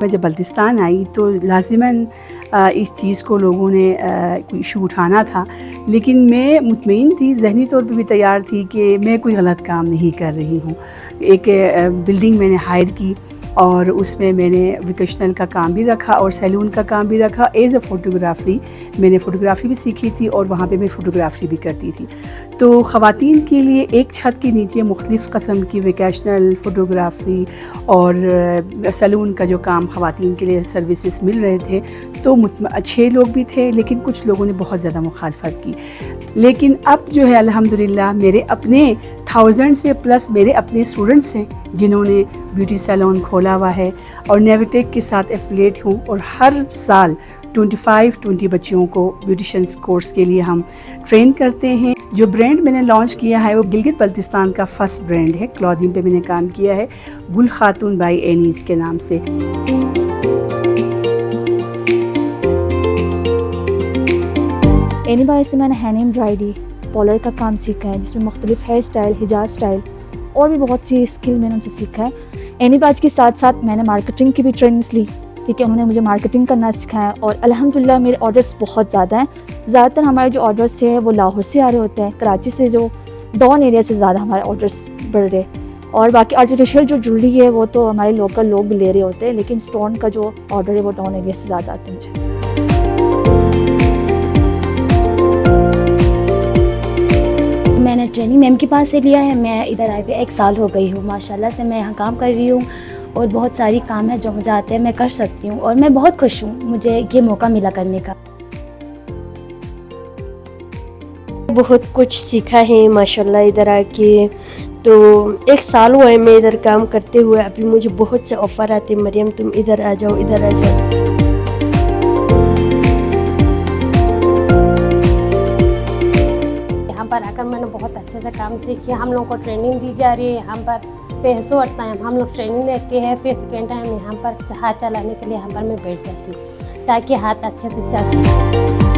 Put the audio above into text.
मैं जब बल्तिस्तान आई तो लाज़िमन इस चीज़ को लोगों ने कोई इशू उठाना था, लेकिन मैं मुतमईन थी, ज़हनी तौर पे भी तैयार थी कि मैं कोई गलत काम नहीं कर रही हूँ। एक बिल्डिंग मैंने हायर की और उसमें मैंने वोकेशनल का काम भी रखा और सैलून का काम भी रखा। एज़ अ फ़ोटोग्राफ़ी मैंने फ़ोटोग्राफ़ी भी सीखी थी और वहाँ पे मैं फ़ोटोग्राफ़ी भी करती थी। तो ख़वातीन के लिए एक छत के नीचे मुख्तलिफ़ क़स्म की वोकेशनल फ़ोटोग्राफ़ी और सैलून का जो काम ख़वातीन के लिए सर्विसेज मिल रहे थे, तो अच्छे लोग भी थे, लेकिन कुछ लोगों ने बहुत ज़्यादा मुखालफत की। लेकिन अब जो है अल्हम्दुलिल्लाह मेरे अपने 1000 से प्लस मेरे अपने स्टूडेंट्स हैं जिन्होंने ब्यूटी सैलून खोला हुआ है और नेविटेक के साथ एफिलिएट हूँ और हर साल 25-20 बच्चियों को ब्यूटिशियंस कोर्स के लिए हम ट्रेन करते हैं। जो ब्रांड मैंने लॉन्च किया है वो गिलगित बल्तिस्तान का फर्स्ट ब्रांड है। क्लॉथिंग पे मैंने काम किया है गुल खातून बाई एनीस के नाम से। एनी बाई से मैंने हैंड एम्ब्रॉयडरी पॉलर का काम सीखा है, जिसमें मुख्तलिफ हेयर स्टाइल, हिजाब स्टाइल और भी बहुत सी स्किल मैंने उनसे सीखा है। एनी बाज के साथ साथ मैंने मार्केटिंग की भी ट्रेनिंग्स ली, ठीक है। उन्होंने मुझे मार्केटिंग करना सिखाया और अल्हम्दुलिल्लाह मेरे ऑर्डर्स बहुत ज़्यादा हैं। ज़्यादातर हमारे जो ऑर्डर्स हैं वो लाहौर से आ रहे होते हैं, कराची से, जो डॉन एरिया से ज़्यादा हमारे ऑर्डर्स बढ़ रहे। और बाकी आर्टिफिशियल जो ज्वेलरी है वो तो हमारे लोकल लोग भी ले रहे होते हैं, लेकिन स्टोन का जो ऑर्डर है वो डॉन एरिया से ज़्यादा आते हैं मुझे। मैंने ट्रेनिंग मैम के पास से लिया है। मैं इधर आए हुए 1 साल हो गई हूँ। माशाल्लाह से मैं यहाँ काम कर रही हूँ और बहुत सारी काम है जो मुझे आते हैं, मैं कर सकती हूँ और मैं बहुत खुश हूँ मुझे ये मौका मिला करने का। बहुत कुछ सीखा है माशाल्लाह इधर आके। तो 1 साल हुआ है मैं इधर काम करते हुए। अभी मुझे बहुत से ऑफ़र आते, मरियम तुम इधर आ जाओ, इधर आ जाओ। यहाँ पर आकर मैंने बहुत अच्छे से काम सीखा। हम लोगों को ट्रेनिंग दी जा रही है। यहाँ पर पैसों और टाइम हम लोग ट्रेनिंग लेते हैं, फिर सेकेंड टाइम यहाँ पर हाथ चलाने के लिए यहाँ पर मैं बैठ जाती हूँ ताकि हाथ अच्छे से चल सके।